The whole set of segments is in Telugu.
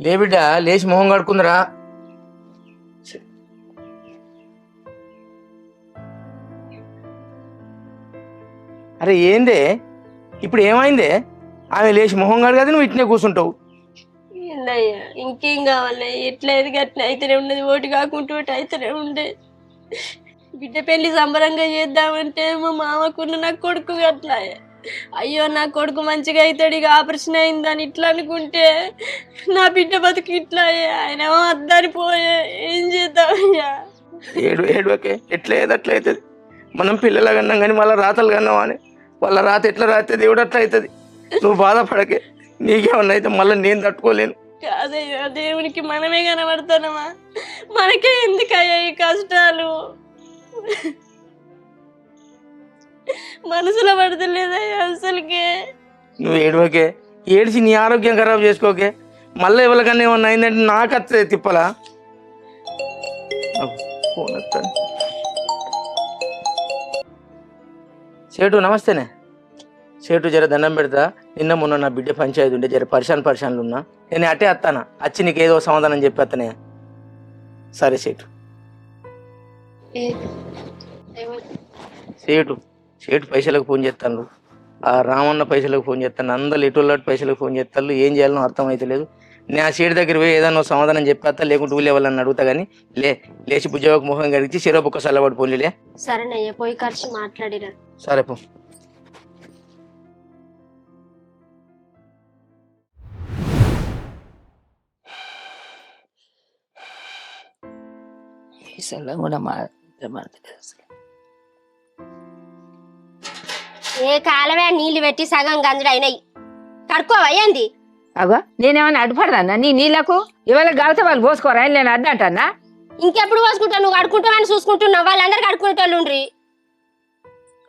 లే బిడ్డ లేచి మొహం కడుకుందిరా. అరే ఏందే ఇప్పుడు ఏమైందే? ఆమె లేచి మొహం కడగదు, నువ్వు ఇట్నే కూర్చుంటావు. ఏందయ్యా ఇంకేం కావాలి? ఎట్లా ఎదిగట్లే అయితేనే ఉన్నది, ఓటు కాకుంటూ ఒకటి అయితేనే ఉండే. బిడ్డ పెళ్లి సంబరంగా చేద్దామంటే మా మామకున్న నా కొడుకు అట్లా. అయ్యో నా కొడుకు మంచిగా అవుతాడు, ఇక ఆపరేషన్ అయిందని ఇట్లా అనుకుంటే నా బిడ్డ బతుకు ఇట్లా ఆయన వద్దని పోయే. ఏం చేద్దామయ్యా? ఏడువకే, ఎట్లా ఏది అట్లా అవుతుంది. మనం పిల్లల కన్నాం కానీ మళ్ళీ రాతలు కన్నాం అని వాళ్ళ రాత ఎట్లా రాస్తే దేవుడు అట్లా అవుతుంది. నువ్వు బాధపడకే, నీకేమన్నా అయితే మళ్ళీ నేను తట్టుకోలేను. కాదయ్యా, దేవునికి మనమే కనబడతానమా? మనకే ఎందుకయ్యా ఈ కష్టాలు? మనసులో పడతలేదయ్యా అసలుకే. నువ్వు ఏడువకే, ఏడిచి నీ ఆరోగ్యం ఖరాబ్ చేసుకోకే. మళ్ళీ ఎవరికన్నా ఏమన్నా అయిందంటే నాకు వస్తుంది తిప్పలా. ఫోన్ వస్తాను. సేటు నమస్తేనే. సేటు జర దండం పెడతా. నిన్న మొన్న నా బిడ్డ పంచాయతీ ఉంటే జర పరిశాన్లు ఉన్నా. నేను అట్టే వస్తానా, వచ్చి నీకు ఏదో సమాధానం చెప్పి వస్తానే. సరే సేటు. సేటు పైసలకు ఫోన్ చేస్తాను, ఆ రామన్న పైసలకు ఫోన్ చేస్తాను, అందరు ఇటులాంటి పైసలకు ఫోన్ చేస్తాను. ఏం చేయాలనో అర్థం అయితే లేదు. నేను ఆ సేటు దగ్గర పోయి ఏదన్నా సమాధానం చెప్పేస్తా, లేకుంటే ఊళ్ళో వాళ్ళని అడుగుతా. కానీ లేచి బుజ్జవకు ముఖం కడిగి సిరొక్క సల్లబడి పోలీలే. సరేనయ్యా, పోయి ఖర్చు మాట్లాడిరా. సరే పో. ఏ కాలమే నీళ్లు పెట్టి సగం గంజుడు అయినాయి, కడుక్కోవా ఏంది? అగో నేనేమన్నా అడ్డుపడదాన్నా నీ నీళ్లకు? ఇవాళ గలత వాళ్ళు పోసుకోరా, నేను అడ్డంటన్నా? ఇంకెప్పుడు పోసుకుంటావు? నువ్వు కడుక్కుంటావని చూసుకుంటున్నావు, వాళ్ళందరూ కడుక్కునేటోళ్ళు.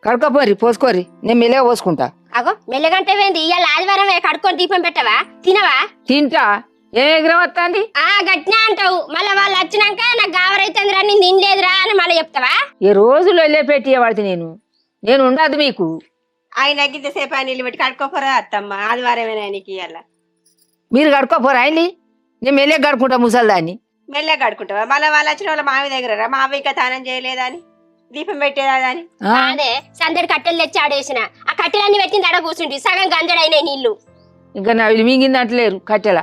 కడుక్కోపోరి, పోసుకోరి, నేను మెల్లగా పోసుకుంటా. అగో మెల్లగంటే ఏంది? ఇవాళ ఆదివారం కడుక్కొని దీపం పెట్టవా? తినవా? తింటా. ఏం ఎగ్రం వస్తుంది? గట్టినా అంటావు, మళ్ళీ వాళ్ళు వచ్చినాక నాకు గావరైతుందిరా, నేను తినలేదురా అని మళ్ళీ చెప్తావా? ఈ రోజులు వెళ్ళే పెట్టి నేను ఉండదు మీకు. ఆయన ఇంతసేపు ఆయన నీళ్ళు పెట్టి కడుక్కోపోరా అత్తమ్మ, ఆదివారమేనా ఆయనకి ఇవాళ? మీరు కడుక్కోపోరా ఆయన్ని, నేను మెల్లగా కడుక్కుంటా ముసలిదాన్ని. మెల్లగా కడుకుంటావా? మళ్ళీ వాళ్ళు వచ్చిన వాళ్ళ మావి దగ్గర మావి ఇంకా తానం చేయలేదని, దీపం పెట్టేదాని. అదే సందడి కట్టెలు తెచ్చి ఆడేసిన, ఆ కట్టెలన్నీ పెట్టింది ఆడ కూర్చుంటి, సగం గంజడైనాయి నీళ్లు. ఇంకా నా మింగింది అంటలేరు కట్టెల.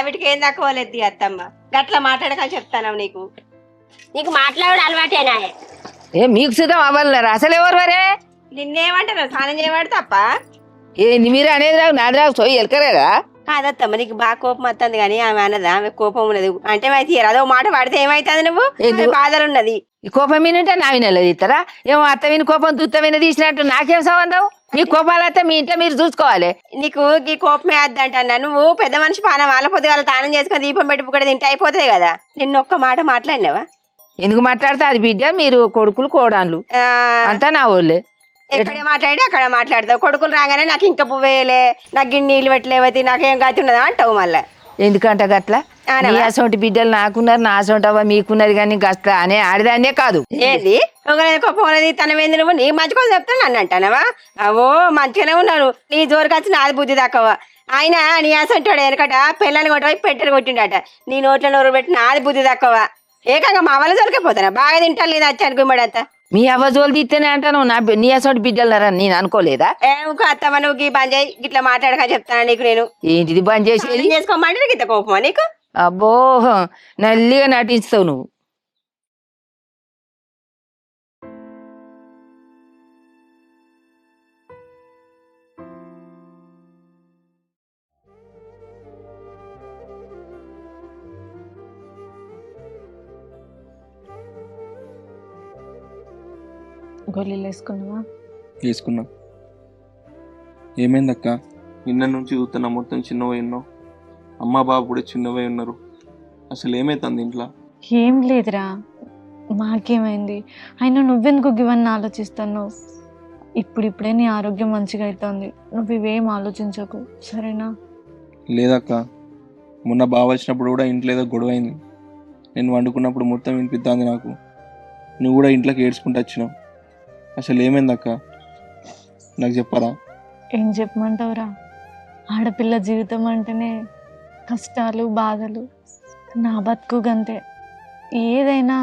వీటికి ఏం తక్కువలేదు అత్తమ్మ, గట్లా మాట్లాడకని చెప్తాను. నీకు మాట్లాడు అలవాటేనా? మీకు సిద్ధం అవ్వాలన్నారా? అసలు ఎవరు వరే? నిన్నేమంటారు? స్నానం చేయబడి తప్ప ఏంది మీరు అనేది? రావు నాది రావు, సోయి ఎలకరేరా? కాదత్తమ్మ, నీకు బాగా కోపం వస్తుంది కానీ ఆమె అన్నదా? ఆమె కోపం ఉన్నది అంటే అయితే అదో మాట పడితే ఏమైతుంది? నువ్వు బాధలు ఉన్నది. ఈ కోపం వినుంటే నా వినలేదు ఇస్తారా? ఏమో అత్త విని కోపం తుత్త విని తీసినట్టు నాకేం సంబంధం? మీ కోపాలైతే మీ ఇంట్లో మీరు చూసుకోవాలి. నీకు ఈ కోపమే వద్దంటన్నా. నువ్వు పెద్ద మనిషి పానం వాళ్ళ పొద్దుగాల తానం చేసుకుని దీపం పెట్టి కూడా తింటే అయిపోతుంది కదా. నిన్న ఒక్క మాట మాట్లాడినావా? ఎందుకు మాట్లాడితే అది బిడ్డ, మీరు కొడుకులు కోడాన్లు అంతా నా వాళ్ళే. ఎక్కడే మాట్లాడి అక్కడ మాట్లాడతావు. కొడుకులు రాగానే నాకు ఇంకా పువ్వేయలే, నాకు గిన్నె నీళ్ళు పెట్టలేవతి, నాకేం గతి ఉన్నదా అంటావు మళ్ళీ. ఎందుకంట గట్లా? నీ అసోంటి బిడ్డలు నాకున్నారు, నా అసోంటి అవ్వ మీకున్నది, కానీ గట్లా అనే ఆడదాన్నే కాదు. ఏంది కోపం తనమేంది? నువ్వు నీ మంచి కోసం చెప్తాను నన్ను అంటానవా? అవో మంచిగానే ఉన్నాను, నీ జోరుకి వచ్చి నాది బుద్ధి తక్కువ. ఆయన నీ అసంటాడు వెనకట పిల్లల్ని కొట్టవై పెట్టెలు కొట్టిండట, నీ నోట్లో నోరు పెట్టి నాది బుద్ధి తక్కువ. ఏకంగా మా వాళ్ళ జోలికపోతానా? బాగా తింటాను లేదా వచ్చి అనుకున్నాడంతా. మీ అవ్వ జోలు తీస్తేనే అంటాను నీ అసోంటి బిడ్డలన్నారని నేను అనుకోలేదా? అత్తమ్మ నువ్వు ఈ బంద్ చేయి, ఇట్లా మాట్లాడక చెప్తాను నీకు. నేను ఏంటిది బంద్ చేసేది? చేసుకోమంటే నీకు ఇంత కోపమా నీకు? అబ్బో నల్లిగా నటిస్తావు నువ్వు. గోళీలు వేసుకున్నావా? వేసుకున్నా. ఏమైందక్క? నిన్న నుంచి చూస్తున్నా మొత్తం చిన్నవై ఉన్నావు, అమ్మ బాబు కూడా చిన్నవై ఉన్నారు. అసలు ఏమైతుంది ఇంట్లో? ఏం లేదురా, మాకేమైంది? అయినా నువ్వెందుకు ఇవన్నీ ఆలోచిస్తున్నావు? ఇప్పుడిప్పుడే నీ ఆరోగ్యం మంచిగా అవుతుంది, నువ్వు ఇవేం ఆలోచించకు, సరేనా? లేదక్క, మొన్న బావ వచ్చినప్పుడు కూడా ఇంట్లో ఏదో గొడవ అయింది. నేను వండుకున్నప్పుడు మొత్తం వినిపిస్తుంది నాకు. నువ్వు కూడా ఇంట్లోకి ఏడ్చుకుంటూ వచ్చినావు. అసలు ఏమైందక్క, నాకు చెప్పరా? ఏం చెప్పమంటావురా? ఆడపిల్ల జీవితం అంటేనే కష్టాలు బాధలు నా బతుకు గంతే. ఏదైనా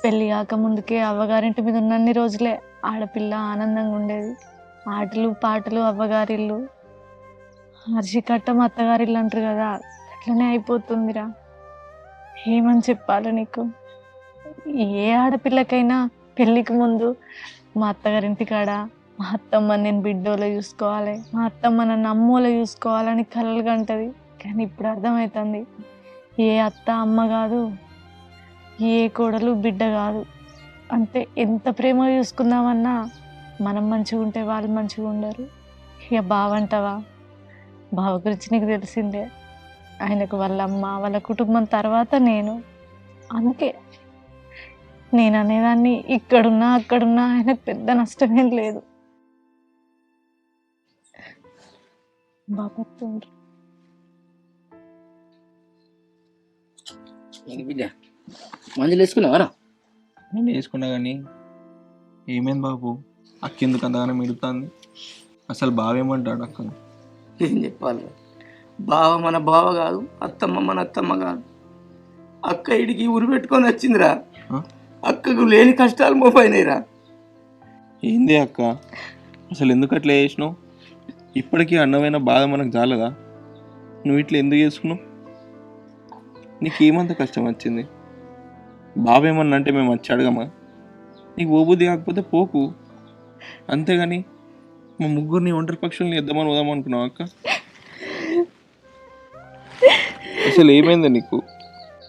పెళ్ళి కాకముందుకే అవ్వగారింటి మీద ఉన్నన్ని రోజులే ఆడపిల్ల ఆనందంగా ఉండేది. ఆటలు పాటలు అవ్వగారిల్లు, అరిసికట్టం అత్తగారిల్లు అంటారు కదా, అట్లనే అయిపోతుందిరా. ఏమని చెప్పాలి నీకు? ఏ ఆడపిల్లకైనా పెళ్ళికి ముందు మా అత్తగారింటి కాడ మా అత్తమ్మ నేను బిడ్డోలో చూసుకోవాలి, మా అత్తమ్మ నన్ను అమ్మోలో చూసుకోవాలని కలలు కంటది. కానీ ఇప్పుడు అర్థమవుతుంది, ఏ అత్త అమ్మ కాదు, ఏ కోడలు బిడ్డ కాదు. అంటే ఎంత ప్రేమ చూసుకుందామన్నా మనం మంచిగా ఉంటే వాళ్ళు మంచిగా ఉండరు. ఇక బావంటావా, బావ గురించి నీకు తెలిసిందే. ఆయనకు వాళ్ళ అమ్మ వాళ్ళ కుటుంబం తర్వాత నేను. అందుకే నేను అనేదాన్ని ఇక్కడున్నా అక్కడున్నా ఆయనకు పెద్ద నష్టమేం లేదు. బాబతుండ్రు బిడ్డ మందులు వేసుకున్నావారా? నేను వేసుకున్నా కానీ ఏమైంది బాబు? అక్క ఎందుకు అంతగానో మిడుతుంది? అసలు బావేమంటాడు అక్క? ఏం చెప్పాలి, బావ మన బావ కాదు, అత్తమ్మ మన అత్తమ్మ కాదు. అక్క ఇడికి ఉరి పెట్టుకొని వచ్చిందిరా. అక్కకు లేని కష్టాలు మోపైనాయిరా. ఏంది అక్క అసలు ఎందుకు అట్లా చేసినావు? ఇప్పటికీ అన్నమైన బాధ మనకు చాలదా? నువ్వు ఇట్లా ఎందుకు చేసుకున్నావు? నీకేమంత కష్టం వచ్చింది? బాబేమన్నా అంటే మేము వచ్చి అడగమా? నీకు పోబుద్ది కాకపోతే పోకు, అంతేగాని మా ముగ్గురిని ఒంటరి పక్షుల్ని ఇద్దామని వదాం అనుకున్నావు అక్క? అసలు ఏమైంది నీకు?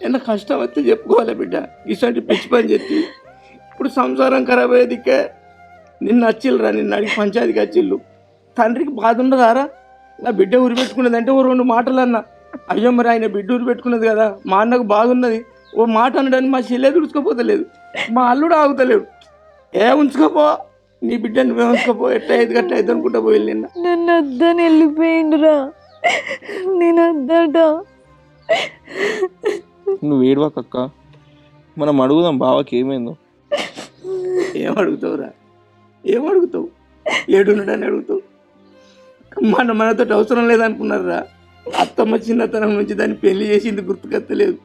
ఏమన్నా కష్టం వస్తే చెప్పుకోవాలి బిడ్డ. ఇటువంటి పిచ్చి పని చెప్పి ఇప్పుడు సంసారం ఖరాబ్ అయ్యేదికే నిన్ను వచ్చిల్లురా, నిన్ను అడిగి పంచాయతీకి వచ్చిల్లు. తండ్రికి బాధ ఉండదారా? నా బిడ్డ ఉరి పెట్టుకున్నది అంటే ఓ 2 మాటలు అన్నా, అయ్యో మరి ఆయన బిడ్డ ఉరి పెట్టుకున్నది కదా, మా అన్నకు బాధ ఉన్నది, ఓ మాట అనడానికి మా చెల్లె దుడుచుకోపోతలేదు, మా అల్లుడు ఆగుతలేడు. ఉంచుకోపో, నీ బిడ్డ నువ్వే ఉంచుకోపో, ఎట్లా అయితే గట్ట అయితే అనుకుంటా పోయి నిన్న. నన్ను వద్దని వెళ్ళిపోయిండురా, నేను వద్దట. నువ్వు ఏడవకక్క, మనం అడుగుదాం బావకి ఏమైందో. ఏం అడుగుతావురా? ఏం అడుగుతావు? ఏడున్నాడని అడుగుతావు? మనతో అవసరం లేదనుకున్నారా? అత్తమ్మ చిన్నతనం నుంచి దాన్ని పెళ్లి చేసింది గుర్తుకత్తలేదు.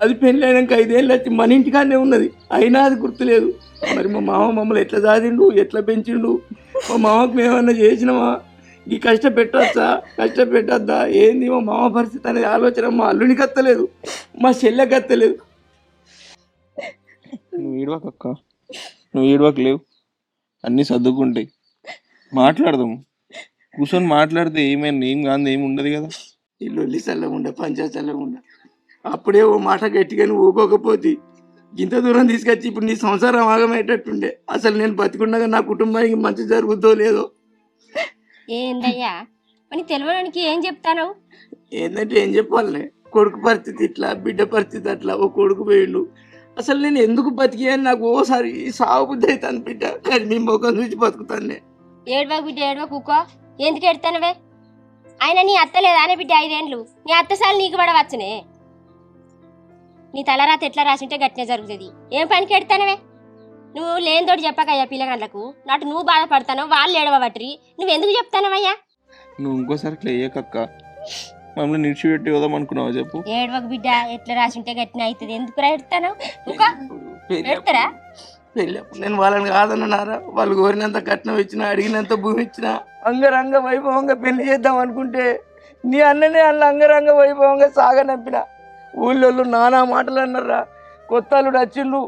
అది పెళ్లి అయినాక 5 ఏళ్ళు వచ్చి మన ఇంటికానే ఉన్నది, అయినా అది గుర్తులేదు. మరి మా మామ మమ్మల్ని ఎట్లా సాధిండు, ఎట్లా పెంచిండు? మా మామకు మేమన్నా చేసినామా? ఈ కష్టపెట్టొచ్చా, కష్టపెట్టద్దా, ఏంది మా మామ పరిస్థితి అనేది ఆలోచన మా అల్లునికి అత్తలేదు, మా చెల్లెకి అత్తలేదు. నువ్వు ఏడవకక్క, నువ్వు ఏడవకలేవు, అన్నీ సర్దుకుంటాయి. మాట్లాడదాం, కూర్చొని మాట్లాడితే ఏమైనా ఏం కాదు, ఏమి ఉండదు కదా. ఈ లొల్లి చల్లగా ఉండే, పంచాయతీ చల్లగా ఉండే. అప్పుడే ఓ మాట గట్టిగా ఊకోకపోతే ఇంత దూరం తీసుకొచ్చి ఇప్పుడు నీ సంసారం ఆగమయ్యేటట్టుండే. అసలు నేను బతికుండగా నా కుటుంబానికి మంచి జరుగుతుందో లేదో. ఏందయ్యా అని తెలియడానికి ఏం చెప్తాను? ఏంటంటే ఏం చెప్పాలి, కొడుకు పరిస్థితి ఇట్లా, బిడ్డ పరిస్థితి అట్లా, ఓ కొడుకు పోయిండు. అసలు నేను ఎందుకు బతికి నాకు ఓసారి సాగు బుద్ధి అవుతాను బిడ్డ, కానీ మీ ముఖం చూసి బతుకుతాను. ఏడవకు బిడ్డ, ఏడవ కుక్కో, ఎందుకు ఎడతానవే? ఆయన నీ అత్త లేదా అనే బిడ్డ 5 ఏళ్ళు, నీ అత్తసారి నీకు పడవచ్చునే. నీ తలరాత ఎట్లా రాసింటే గట్టినే జరుగుతుంది. ఏం పనికి ఎడతానవే? నువ్వు లేనితోటి చెప్పకయ్యా పిల్లగాళ్ళకు, నాటు నువ్వు బాధపడతాను, వాళ్ళు ఏడవబట్టి నువ్వెందుకు చెప్తానవయ్యా? నువ్వు ఇంకోసారి ఇట్లా వేయకక్క, మమ్మల్ని నిడిచిపెట్టి వదాం అనుకున్నావా చెప్పు? ఏడవకు బిడ్డ, ఎట్లా రాసింటే గట్టిన అవుతుంది. ఎందుకు ఎడతాను? ఎడతారా? పెళ్ళప్పుడు నేను వాళ్ళని కాదన్నారా? వాళ్ళు కోరినంత కట్నం ఇచ్చినా, అడిగినంత భూమి ఇచ్చినా, అంగరంగ వైభవంగా పెళ్లి చేద్దాం అనుకుంటే నీ అన్ననే అల్ల అంగరంగ వైభవంగా సాగనంపిన. ఊళ్ళో నానా మాటలు అన్నారా. కొత్త అల్లుడు వచ్చిండు,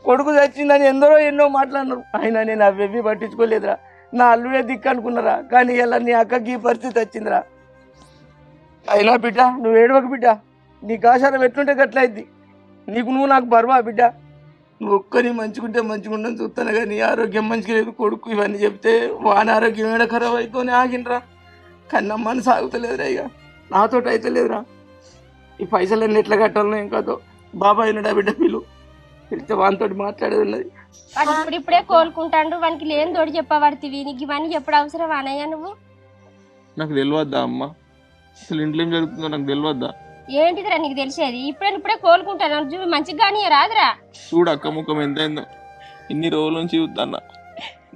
కొడుకు చచ్చిందని ఎందరో ఎన్నో మాటలు అన్నారు. అయినా నేను అవి పట్టించుకోలేదురా. నా అల్లుడే దిక్కు అనుకున్నారా, కానీ ఇలా నీ అక్కకి ఈ పరిస్థితి వచ్చిందిరా. అయినా బిడ్డ నువ్వు ఏడవకు బిడ్డ, నీ ఆచారం ఎట్లుంటే గట్లయిద్ది. నీకు నువ్వు నాకు బర్వా బిడ్డ. నువ్వు ఒక్కరి మంచిగుంటే మంచిగుండని చూస్తాను, కానీ ఆరోగ్యం మంచిగా లేదు కొడుకు. ఇవన్నీ చెప్తే వాని ఆరోగ్యం ఏడ ఖరాబ్ అవుతుందని ఆగినరా. కన్నా మనసు ఆగుతలేదురా, ఇక నాతో అయితే లేదురా. ఈ పైసలన్నీ ఎట్లా కట్టాలనో ఏం కాదో. బాబాయ్ ఉన్నాడా బిడ్డ? పిలిస్తే వానితో మాట్లాడేది ఉన్నది. వాడు ఇప్పుడే కోలుకుంటాడు, వానికి లేని తోడు చెప్పబడుతుంది. నీకు ఇవన్నీ చెప్పడం అవసరం అనయ్యా? నువ్వు నాకు తెలియద్దా అమ్మ? అసలు ఇంట్లో ఏం జరుగుతుందో నాకు తెలియద్దా? ఏంటిదిరా నీకు తెలిసేది? ఇప్పుడే కోలుకుంటాను చూడు, మంచిగా కానీ రాదురా. చూడు అక్క ముఖం ఎంతైందో, ఇన్ని రోజుల నుంచి చూద్దాన్న.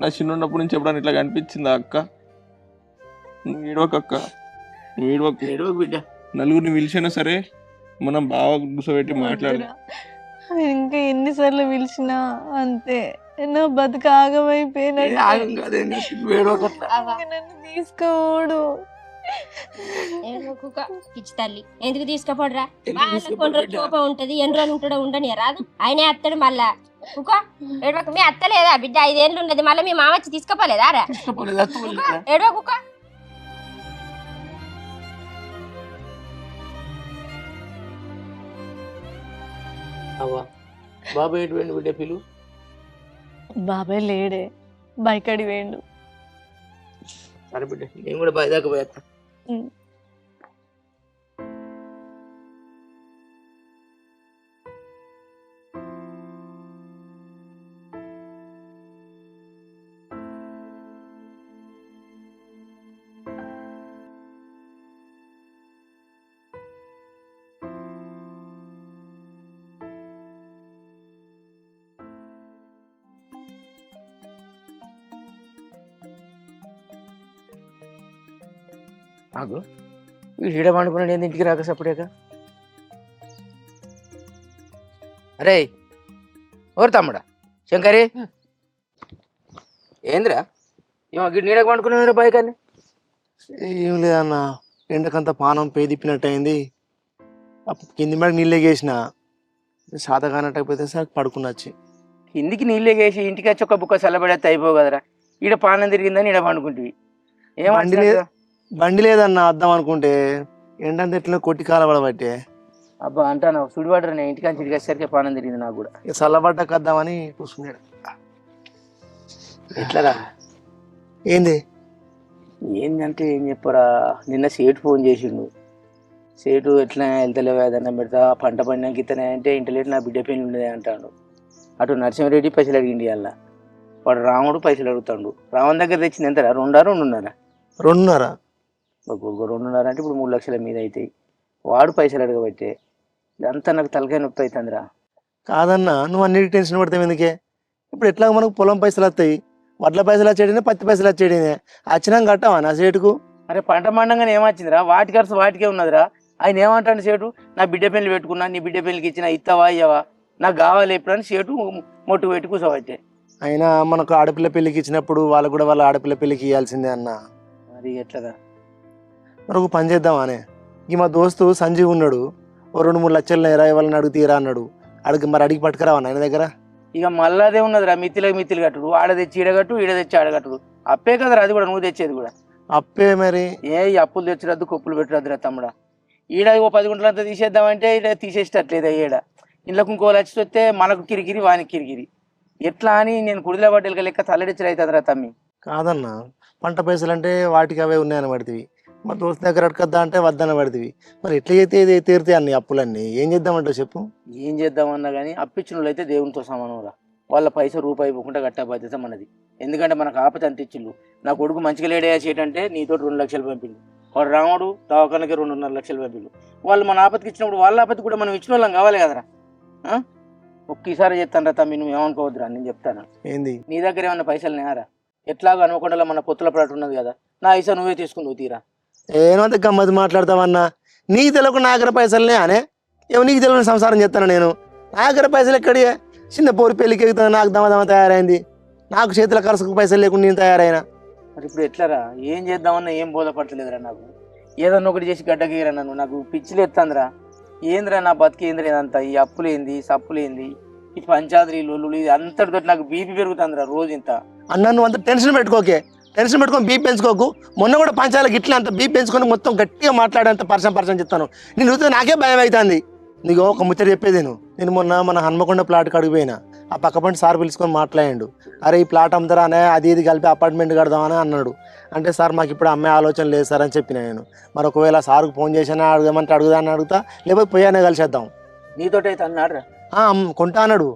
నా చిన్నప్పటి నుంచి ఎప్పుడన్నా ఇట్లా కనిపించిందా అక్క? నువ్వు ఏడవకక్క, నువ్వు ఏడవకు. ఏడవకు బిడ్డ, నలుగురిని పిలిచినా సరే మనం బాగా కూర్చోబెట్టి మాట్లాడాలి. నేను ఇంకా ఎన్నిసార్లు పిలిచినా అంతే, నా బతుకు ఆగమైపోయినట్టు. నన్ను తీసుకోడు. కుక్క పిచ్చి తల్లి ఎందుకు తీసుకుపోడరా? కొన్ని రోజులు కోపం ఉంటది, ఎన్ని రోజులు ఉంటాడో ఉండని రాదు, ఆయనే అత్తడు మళ్ళా. కుక్క ఏడవకు, మీ అత్త లేదా బిడ్డ 5 ఏళ్ళు ఉన్నది, మళ్ళీ మీ మామ వచ్చి తీసుకుపోలేదా రా? ఏడవ కుక్క. అవ్వా బాబాయ్ ఎటు పోయిండు బిడ్డ పిలు? బాబాయ్ లేడే, బైకడి వేయండు. సరే బిడ్డ నేను కూడా బాయ్ దాకా పోయేస్తా. నాకు వీడు ఈడ పండుకున్నాడు ఏంది ఇంటికి రాక సపడేక? అరే ఓరు తమ్ముడా శంకరి ఏందిరా నీడకు పండుకున్నాడు బైక్ అని? ఏం లేదన్న, ఎండకంతా పానం పేదిప్పినట్టు అయింది. కింది మేడకు నీళ్ళు ఎగేసిన, సాత కానట్టయిపోతే సార్ పడుకున్నచ్చి. కిందికి నీళ్ళు ఎగేసి ఇంటికి వచ్చి ఒక బుక్క చల్లబడేస్తే అయిపో కదరా. ఈడ పానం తిరిగిందని ఈడ పండుకుంటుంది. బండి లేదన్న వద్దాం అనుకుంటే ఎండంతా ఎట్లా కొట్టి కాలబడబట్టే. అబ్బా అంటాను సుడిపడరా, నేను ఇంటికి ఇంటికి వచ్చేసరికి పానం తిరిగింది నాకు కూడా. చల్లబడ్డాక వద్దామని కూర్చున్నాడు. ఎట్లరా? ఏంది ఏంటంటే ఏం చెప్పరా, నిన్న సేటు ఫోన్ చేసిండు. సేటు ఎట్లా వెళ్తలేవా ఏదన్నా పెడతా పంట పండినాక ఇతనే అంటే ఇంటలేట్ నా బిడ్డ పెళ్ళి ఉండేది అంటాడు. అటు నరసింహారెడ్డి పైసలు అడిగిండి అలా, వాడు రాముడు పైసలు అడుగుతాడు. రావణ్ దగ్గర తెచ్చింది ఎంతరా? 2.5 2.5 2.5 అంటే ఇప్పుడు 3 లక్షల మీద అవుతాయి. వాడు పైసలు అడగబట్టే ఇదంతా నాకు తలకాయ నొప్పి అవుతుందిరా. కాదన్నా, నువ్వు అన్నిటికీ టెన్షన్ పడతావు ఎందుకే? ఇప్పుడు ఎట్లా మనకు పొలం పైసలు వస్తాయి, వడ్ల పైసలు వచ్చేడినే, పత్తి పైసలు వచ్చేడినే, వచ్చినాక కట్టావా నా సేటుకు? అరే పంట మండంగానే ఏమొచ్చిందిరా? వాటి ఖర్చు వాటికే ఉన్నదిరా. ఆయన ఏమంటాడు సేటు, నా బిడ్డ పెళ్లి పెట్టుకున్నా, నీ బిడ్డ పెళ్లికి ఇచ్చిన ఇస్తావా ఇయ్యవా, నాకు కావాలి ఎప్పుడని సేటు మొట్టు పెట్టి కూర్చోబట్టే. అయినా మనకు ఆడపిల్ల పెళ్ళికి ఇచ్చినప్పుడు వాళ్ళు కూడా వాళ్ళ ఆడపిల్ల పెళ్ళికి ఇవ్వాల్సిందే అన్న. మరి ఎట్లరా? మరి ఒక పని చేద్దామనే, ఈ మా దోస్తు సంజీవ్ ఉన్నాడు, ఓ 2-3 లక్షలు వాళ్ళని అడుగు తీరా అన్నాడు. అడిగి పట్టుకురావా ఆయన దగ్గర? ఇక మళ్ళీ అదే ఉన్నదిరా, మిత్తిలు కట్టుడు, ఆడ తెచ్చి ఈడగట్టు, ఈడ తెచ్చి ఆడగట్టుడు. అప్పే కదరా అది కూడా, నువ్వు తెచ్చేది కూడా అప్పే. మరి ఏ అప్పులు తెచ్చిరద్దు, కొప్పులు పెట్టరద్దురా తమ్ముడా. ఈడ ఓ 10 గుంటలంతా తీసేద్దామంటే ఈడ తీసేసేటట్లేదు. ఈడ ఇంట్లోకి ఇంకో లక్ష వస్తే మనకు కిరికిరి, వానికి కిరికిరి. ఎట్లా అని నేను కుడిలో పడ్డెలక లెక్క తల్లడిచ్చలు అవుతుందిరా తమ్మి. కాదన్నా, పంట పైసలు అంటే వాటికి అవే ఉన్నాయని పడుతుంది, మా దోస్తు దగ్గర అడగద్దా అంటే వద్దన పడుతుంది. మరి ఎట్లా అయితే ఇది తీరుతాయి అన్ని అప్పులన్నీ? ఏం చేద్దామంటావు చెప్పు? ఏం చేద్దామన్నా కానీ అప్పించిన వాళ్ళు అయితే దేవునితో సమానంరా. వాళ్ళ పైసలు రూపాయి ఇవ్వకుండా కట్టే బాధ్యత మనది. ఎందుకంటే మనకు ఆపత అంత ఇచ్చిళ్ళు. నా కొడుకు మంచిగా లేడేయా చేయటంటే నీతో 2 లక్షలు పంపిండు, వాడు రాముడు దవాఖానకి 2.5 లక్షలు పంపిండు. వాళ్ళు మన ఆపతికి ఇచ్చినప్పుడు వాళ్ళ ఆపత్తి కూడా మనం ఇచ్చిన వాళ్ళం కావాలి కదరా. ఒక్కసారి చెప్తాను రా తమ్మి, నువ్వు ఏమనుకోవద్దురా, నేను చెప్తాను. ఏంది? నీ దగ్గర ఏమన్నా పైసలు నేరా? ఎట్లాగో అనుకోకుండా మన పొత్తుల పాటు ఉన్నది కదా, నా ఐసా నువ్వే తీసుకుందువు తీరా. ఏమంత గమ్మతి మాట్లాడతావన్నా? నీకు తెలియకుండా నా దగ్గర పైసలునే అనే? ఏమో నీకు తెలియని సంసారం చెప్తాను నేను? నా దగ్గర పైసలు ఎక్కడి? చిన్న పోరు పెళ్ళికి ఎగుతాను, నాకు దమదమ తయారైంది, నాకు చేతుల ఖర్చుకు పైసలు లేకుండా నేను తయారైనా. మరి ఇప్పుడు ఎట్లరా? ఏం చేద్దామన్నా ఏం బోధపడలేదురా నాకు. ఏదన్నా ఒకటి చేసి గడ్డగీరా నన్ను, నాకు పిచ్చిలు ఎత్తాందిరా. ఏందిరా నా బతికి ఏందిరా ఇదంతా? ఈ అప్పులు ఏంది, సప్పులు ఏంది, ఈ పంచాయతీ లొల్లులు, ఇది అంతటితో నాకు బీపీ పెరుగుతుందిరా రోజు ఇంత. అన్న నువ్వు అంత టెన్షన్ పెట్టుకోకే, టెన్షన్ పెట్టుకొని బీపీ పెంచుకోకు. మొన్న కూడా పంచాయతీకి ఇట్లా అంత బీపీ పెంచుకొని మొత్తం గట్టిగా మాట్లాడేంత పర్సన్ చెప్తాను. నేను చూస్తే నాకే భయం అవుతుంది. నీకు ఒక ముచ్చట చెప్పేది నేను మొన్న మన హన్మకొండ ప్లాట్కి అడిగిపోయినా, ఆ పక్క పంటి సార్ పిలుచుకొని మాట్లాడాడు. అరే ఈ ప్లాట్ అమ్ముతారా అనే, అది ఇది కలిపి అపార్ట్మెంట్ కడదామని అన్నాడు. అంటే సార్ మాకు ఇప్పుడు అమ్మే ఆలోచన లేదు సార్ అని చెప్పిన నేను. మరి ఒకవేళ సార్కు ఫోన్ చేసినా అడుగుదామంటే అడుగుదాన్ని అడుగుతా, లేకపోతే పోయానే కలిసేద్దాం. నీతోటి అయితే అన్నాడు కొంటా అన్నాడు.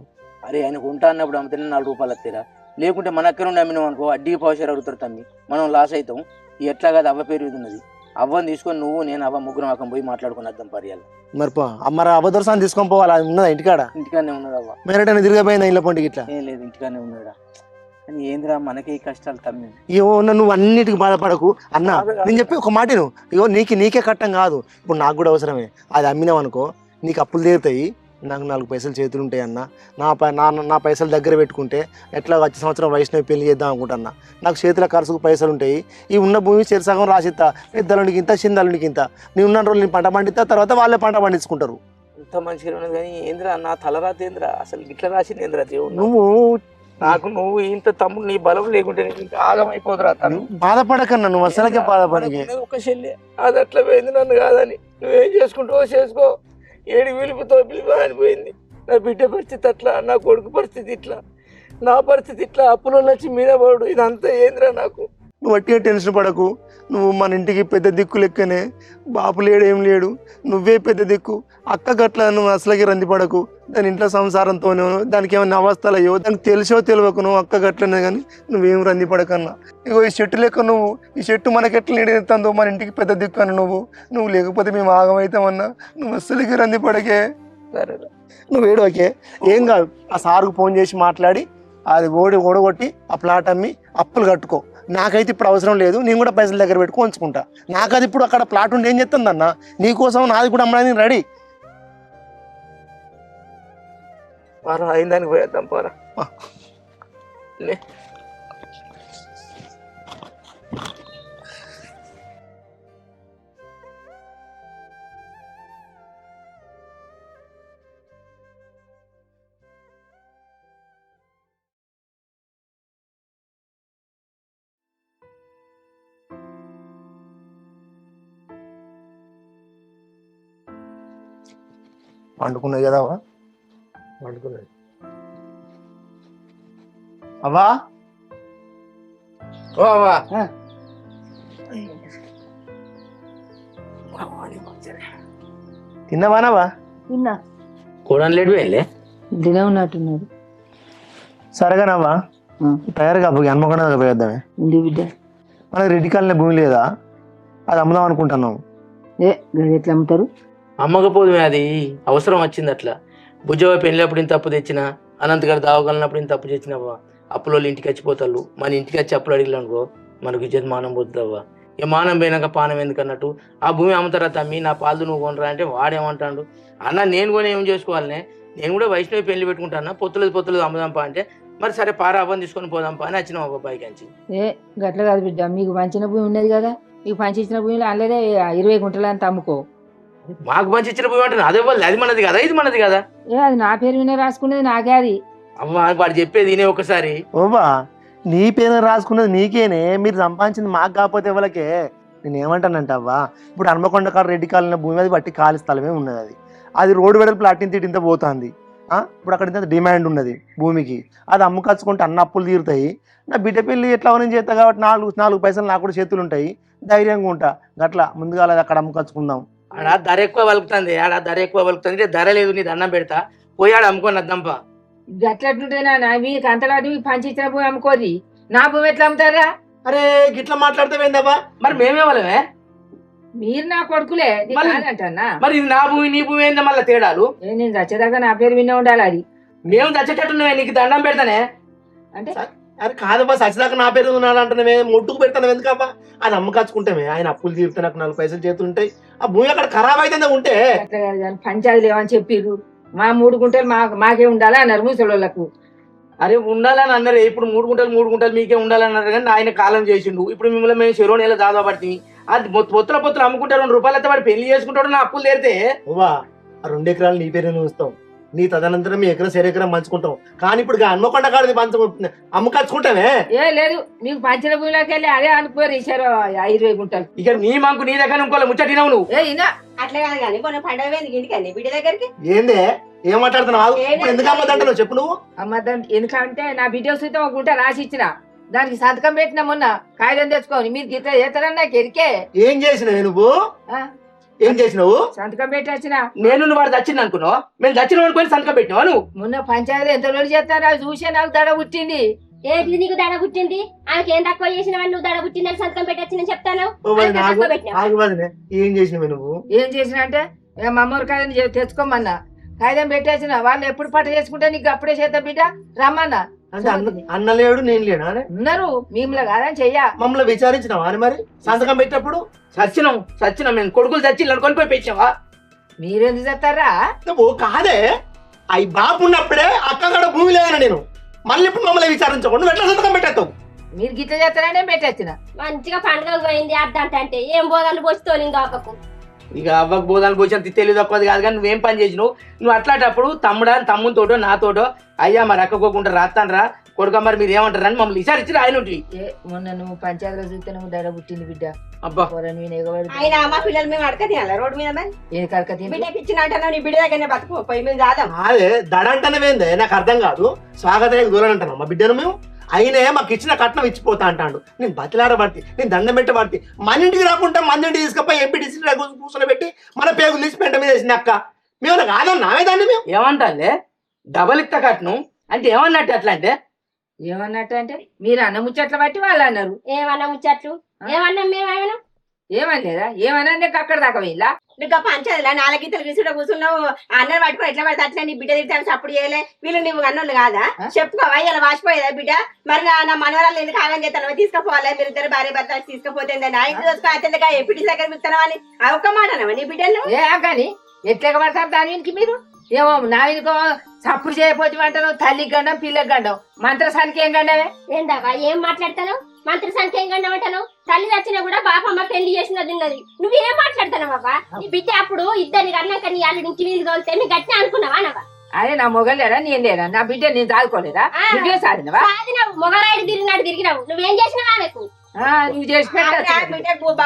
అరే ఆయన కొంటా అన్నప్పుడు అమ్మితే 4 రూపాయలు వస్తారా? లేకుంటే మన అక్కడ నుండి అమ్మినాం అనుకో అడ్డీ పౌషర్ అడుగుతారు తమ్మి, మనం లాస్ అవుతాం. ఎట్లా కాదు అవ్వ పేరు ఇది ఉన్నది, అవ్వని తీసుకొని నువ్వు నేను అవ్వ ముగ్గురం అక్కడ పోయి మాట్లాడుకుని వద్దాం పర్యాలు. మరి మరి అవ్వదొరసాన్ని తీసుకొని పోవాలి, అది ఉన్నదా ఇంటికాడ? ఇంటికానే ఉన్నది అవ్వ. మేరటైనా తిరిగిపోయిందా ఇళ్ళ పొంటికి? ఇట్లా ఏం లేదు, ఇంటికానే ఉన్నాడా. కానీ ఏందిరా మనకే ఈ కష్టాలు తమ్మి. ఇగో నువ్వు అన్నిటికి బాధపడకు అన్న. నేను చెప్పి ఒక మాట నువ్వు ఇగో నీకే కట్టం కాదు, ఇప్పుడు నాకు కూడా అవసరమే. అది అమ్మినావు అనుకో నీకు అప్పులు తీరుతాయి, నాకు 4 పైసలు చేతులు ఉంటాయి అన్న. నా పైసలు దగ్గర పెట్టుకుంటే ఎట్లా వచ్చే సంవత్సరం వైష్ణవి పెళ్లి చేద్దాం అనుకుంటున్నా. నాకు చేతుల ఖర్చుకు పైసలు ఉంటాయి. ఈ ఉన్న భూమి చెరసగం రాసిస్తా, పెద్దలునికి ఇంత చిన్నలునికి ఇంత. నీ ఉన్న రోజులు నేను పంట పండిస్తా, తర్వాత వాళ్ళే పంట పండించుకుంటారు. ఇంత మంచిగా ఉన్నది కానీ ఏంద్రా నా తలరాత ఏంద్రా అసలు ఇట్లా రాసింది ఏంద్రా దేవుడు. నువ్వు నువ్వు ఇంత తమ్ముడు నీ బలం లేకుంటే నీకు ఇంకా ఆగమైపోదురా తను. బాధపడకన్నా, నువ్వు అసలుకే బాధపడకే. ఒక చెల్లి అది అట్లా పోయింది నన్ను కాదని. నువ్వేం చేసుకుంటావో చేసుకో. 7 పిలుపుతో పిలుపు అనిపోయింది. నా బిడ్డ పరిస్థితి అట్లా, నా కొడుకు పరిస్థితి ఇట్లా, నా పరిస్థితి ఇట్లా, అప్పులో వచ్చి మీద పడు. ఇదంతా ఏంద్రా నాకు. నువ్వు వట్టిగా టెన్షన్ పడకు. నువ్వు మన ఇంటికి పెద్ద దిక్కు లెక్కనే. బాపు లేడు, ఏం లేడు, నువ్వే పెద్ద దిక్కు. అక్క గట్ల నువ్వు అసలుకి రంది పడకు. దాని ఇంట్లో సంసారంతోనే దానికి ఏమైనా అవస్థలు అయ్యో దానికి తెలిసో తెలియకు నువ్వు అక్క గట్లనే, కానీ నువ్వేం రంది పడకన్నా. ఇగో ఈ చెట్టు లెక్క నువ్వు, ఈ చెట్టు మనకి ఎట్లా నీడెత్తుందో మన ఇంటికి పెద్ద దిక్కు అని నువ్వు లేకపోతే మేము ఆగమవుతామన్నా. నువ్వు అస్సలకి రంది పడకే. సరే నువ్వు ఏడోకే, ఏం కాదు. ఆ సారుకు ఫోన్ చేసి మాట్లాడి అది ఓడగొట్టి ఆ ప్లాట్ అమ్మి అప్పులు కట్టుకో. నాకైతే ఇప్పుడు అవసరం లేదు, నేను కూడా పైసలు దగ్గర పెట్టుకో ఉంచుకుంటా. నాకు అది ఇప్పుడు అక్కడ ప్లాట్ ఉండి ఏం చెప్తుందన్న, నీకోసం నాది కూడా అమ్మడానికి రెడీ. పారా అయిందానికి పోయేద్దాం పారా. వండుకున్నది కదా అవ్వ, వండుకున్నది. అవ్వా ఓ అవ్వా, తిన్నావానవా? తిన్నా, కూడని లేడు వెళ్ళే ఇంటినే ఉన్నట్టున్నారు. సరేగానవ్వా, తయారుగా హన్మకొండ పోయేద్దామే. ఇంటి బిడ్డ మనకి రెడ్డి కాలనీ భూమి లేదా, అది అమ్ముదాం అనుకుంటున్నాం. గది ఎట్లా అమ్ముతారు? అమ్మకపోదు, అది అవసరం వచ్చింది అట్లా. భుజవ పెళ్ళినప్పుడు ఇంత అప్పు తెచ్చినా, అనంతగారు దావగలినప్పుడు ఇంత అప్పు తెచ్చినావా. అప్పులో ఇంటికి వచ్చిపోతారు, మన ఇంటికి వచ్చి అప్పులు అడిగిలనుకో మనకు ఇజ్జత్ మానం పోతుందవ్వా. ఇక మానం పోయినాక పానం ఎందుకన్నట్టు. ఆ భూమి అమ్ముతారా తమ్మి, నా పాలు నువ్వు కొనరా అంటే వాడేమంటాడు. అన్న నేను కొని ఏం చేసుకోవాలనే, నేను కూడా వైష్ణవి పెళ్లి పెట్టుకుంటాను, పొత్తులేదు అమ్ముదాంపా అంటే, మరి సరే పార అవ్వని తీసుకొని పోదాంపా అని వచ్చినాం అబ్బాయి కంచి. గట్ల కాదు బిడ్డ, మీకు పంచిన భూమి ఉన్నది కదా, మీకు పంచించిన భూమిలో అలాగే 20 గుంటలు అంత అమ్ముకో. మాకు మంచి ఇచ్చిన భూమి అంటే అదే వాళ్ళు, అది మనది కదా, ఇది మనది కదా. అది నా పేరు మీద రాసుకునేది, నాకే అది. అవ్వ వాడు చెప్పేది వినే ఒకసారి. ఓబా, నీ పేరు రాసుకున్నది నీకేనే, మీరు సంపాదించింది మాకు కాకపోతే ఎవరికే. నేను ఏమంటానంటే అవ్వా, ఇప్పుడు హన్మకొండ కాడ రెడ్డి కాలనీ భూమి అది బట్టి ఖాళీ స్థలమే ఉన్నది. అది రోడ్డు వెడల్పు అట్టింత పోతుంది. ఇప్పుడు అక్కడ ఇంత డిమాండ్ ఉన్నది భూమికి, అది అమ్ముకచ్చుకుంటే అన్న అప్పులు తీరుతాయి. నా బిడ్డ పెళ్ళి ఎట్లా నేను చేస్తా కాబట్టి 4 పైసలు నాకు కూడా చేతులు ఉంటాయి, ధైర్యంగా ఉంటా. గట్లా ముందుగా అక్కడ అమ్ముకచ్చుకుందాం. ఆడ ధర ఎక్కువ వలుకుతుంది, ఆడ ధర ఎక్కువ వలుకుతుంది, ధర లేదు నీ దండం పెడతా పోయాడు అమ్ముకొని వద్దాంపా. గట్లట్టుంటుంది నా మీకు అంతలో మీకు పంచించిన భూమి అమ్ముకోది, నా భూమి ఎట్లా అమ్ముతారా? అరే గిట్లా మాట్లాడతావేందబ్బా? మరి మేమే వాళ్ళమే, మీరు నా కొడుకులే అంటన్నా. మరి ఇది నా భూమి నీ భూమి ఏందా మళ్ళీ తేడాలు? నేను చచ్చేదాకా నా పేరు వినే ఉండాలి. అది మేము చచ్చేటట్టున్నావే, నీకు దండం పెడతానే అంటే. అరే కాదబ్బా, సచ్చిదాకా నా పేరు ఉన్నాడంటున్నావే, మొట్టుకు పెడతాను ఎందుకబ్బా? అది అమ్మకచ్చుకుంటామే, ఆయన అప్పులు తీరుతా నాకు 4 పైసలు చేతులు ఉంటాయి. ఆ భూమి అక్కడ ఖరాబ్ అవుతుందా ఉంటే? అట్లా కాదు కానీ పంచాయతీ లేవని చెప్పిర్రు, మా 3 గుంటలు మాకే ఉండాలి అన్నారు ముసలోళ్ళకు. అరే ఉండాలని అన్నారు, ఇప్పుడు 3 గుంటలు మీకే ఉండాలన్నారు, కానీ ఆయన కాలం చేసిండు. ఇప్పుడు మిమ్మల్ని మేము చెరువు నెల దాదా పడుతుంది, అది పొత్తుల అమ్ముకుంటారు, 2 రూపాయలు అయితే వాడు పెళ్లి చేసుకుంటాడు, నా అప్పులు తీరితే. ఓవా, ఆ 2 ఎకరాలు నీ పేరు చూస్తాం, నీ తదనంతరం మీ ఎకరం ఎకరం పంచుకుంటాం. కానీ ఇప్పుడు హన్మకొండ కాడది అమ్ముకచ్చుకుంటామే. లేదు, మీకు పంచిన భూమిలోకి వెళ్ళి అదే అనుకోరు ఇచ్చారు 20 గుంటలు. ఇక నీ మంకు నీ దగ్గర ఇంకోళ్ళ ముచ్చటినావు నువ్వు. అట్లా కాదు కానీ మొన్న పండుగ ఇంటికి బిడ్డ దగ్గరికి ఏందే ఏం మాట్లాడుతున్నావు? ఎందుకు అమ్మదంటున్నావు చెప్పు నువ్వు? అమ్మద్దాం ఎందుకంటే నా బిడ్డ వస్తే 1 గుంట రాసి ఇచ్చిన, దానికి సంతకం పెట్టినా మొన్న కాగితం తెచ్చుకోని. మీరు గిట్ల చేస్తారని నాకు ఎరికే. ఏం చేసినావు నువ్వు? ఏం చేసినావు? సంతకం పెట్టి వచ్చిన. నేను వాడు దచ్చింది అనుకున్నావు, మేము దచ్చిన అనుకోని సంతకం పెట్టినావా నువ్వు? మొన్న పంచాయతీ ఎంత రోజు చేస్తారో అది చూసే నాకు దడ పుట్టింది. ఏంటి నీకు దడ పుట్టింది? ఆమెకి ఏం తక్కువ చేసినవని నువ్వు దడ పుట్టిందని సంతకం పెట్టొచ్చిందని చెప్తాను. ఏం చేసినావు నువ్వు? ఏం చేసిన అంటే మమ్మూరు కాగితం తెచ్చుకోమన్నా, కాగితం పెట్టేసిన. వాళ్ళు ఎప్పుడు పట్ట చేసుకుంటే నీకు అప్పుడే చేద్దాం బిడ్డ రమ్మన్నా, అంటే అన్న లేడు నేను లేనా అని ఉన్నారు మిమ్మల్ని కాదని చెయ్య. మమ్మల్ని విచారించినావా అని మరి సంతకం పెట్టినప్పుడు సచ్చినాం మేము కొడుకులు చచ్చి ఇలా కొనిపోయి పెంచావా? మీరెందుకు చెప్తారా? ఓ కాదే అవి బాపు ఉన్నప్పుడే అక్క కూడా భూమి లేదన్న నేను మళ్ళీ ఇప్పుడు మమ్మల్ని విచారించకుండా నువ్వు ఎట్లా సంతకం పెట్టేస్తావు? మీరు గిట్ల చేస్తారనే పెట్టేసిన. మంచిగా పండుగ పోయింది అద్దంటే ఏం బోదాలు పోస్తోలు ఇంకా అవ్వకు. ఇక అవ్వకు బోధాలు పోసి తెలివి తక్కువది కాదు కానీ నువ్వేం పని చేసినావు? నువ్వు అట్లాంటప్పుడు తమ్మునితోటో నాతోటో అయ్యా మరి అక్కకోకుండా రాస్తాను రా కొడుక మరి మీరు ఏమంటారు అని మమ్మల్ని విచారించి ఆయన మొన్న నువ్వు పంచాయతీలో చూస్తే నువ్వు దడ పుట్టింది బిడ్డ. అబ్బా ఆయన మా పిల్లలు మేము అడక తినాలి రోడ్డు మీద మరి ఏ కడక తిని బిడ్డకి ఇచ్చిన నీ బిడ్డ దగ్గరనే బతుకుపోయి మేము జాదాం. అదే దడ అంటేనేవేందే నాకు అర్థం కాదు. స్వాగతం దూరం అంటాను మా బిడ్డను మేము అయినే మాకు ఇచ్చిన కట్నం ఇచ్చిపోతా అంటాడు. నేను బతిలాడబడితే నేను దండం పెట్టబడితే మన ఇంటికి రాకుండా మన ఇంటికి తీసుకుపోయి ఎంపీటీసీ కూర్చొని పెట్టి మన పేగులు తీసి పెంట మీద వేసిన అక్క మేము కాదన్నామే దాన్ని మేము ఏమంటాలే డబల్ ఇత్త కట్నం అంటే ఏమన్నట్టు అట్లా అంటే ఏమన్నట్టు అంటే మీరు అన్న ముచ్చట్లు బట్టి వాళ్ళు అన్నారు. ఏమన్నా ముచ్చట్లు ఏమన్నా మేమేమన్నా ఏమనలేదా? ఏమన్నా అక్కడ దాకా వెళ్ళా నువ్వు పంచదులా నాలుగు గీతలు తీసుకుంటూ కూర్చున్నావు అన్నలు పట్టుకుని ఎట్లా పడితే అట్లా నీ బిడ్డ తింటాను సప్పుడు చేయలే వీళ్ళు నువ్వు అన్నోళ్ళు కాదా చెప్పుకోవా ఇలా వాసిపోయేదా బిడ్డ మరి నా మనవరాలు ఎందుకు ఆగం చేస్తాను తీసుకుపోవాలి మీరు ఇద్దరు భార్య భర్త తీసుకుపోతే నా ఇంటి రోజుగా ఎప్పుడు దగ్గర పిలుస్తాను అని ఆ ఒక్క మాట నీ బిడ్డను ఏ కానీ ఎట్లా పడతారు దాని వెనుక మీరు? ఏమో నా వెనుక సప్పుడు చేయకపోతే అంటాను తల్లికి గండం పిల్లకి గండం మంత్రసానికి ఏం గండవే? ఏందావా ఏం మాట్లాడతాను? మంత్రి సంఖ్య ఏం కండమంటాను? తల్లి వచ్చినా కూడా బాపమ్మ పెళ్లి చేసినది ఉన్నది. నువ్వేం మాట్లాడతాను బాబా? నీ బిడ్డ అప్పుడు ఇద్దరిని కన్నాక నీ అల్లుడి ఇంటి మీద తోలితే నీ గట్టిన అనుకున్నావా నవా? అదే నా మొగలేరా నేను లేరా? నా బిడ్డ నేను దాదుకోలేదా? నువ్వే సాధినవా? సాధినావు మొగరాయుడు తిరిగినావు. నువ్వేం చేసినావా ఆమెకు? నువ్వు చేసి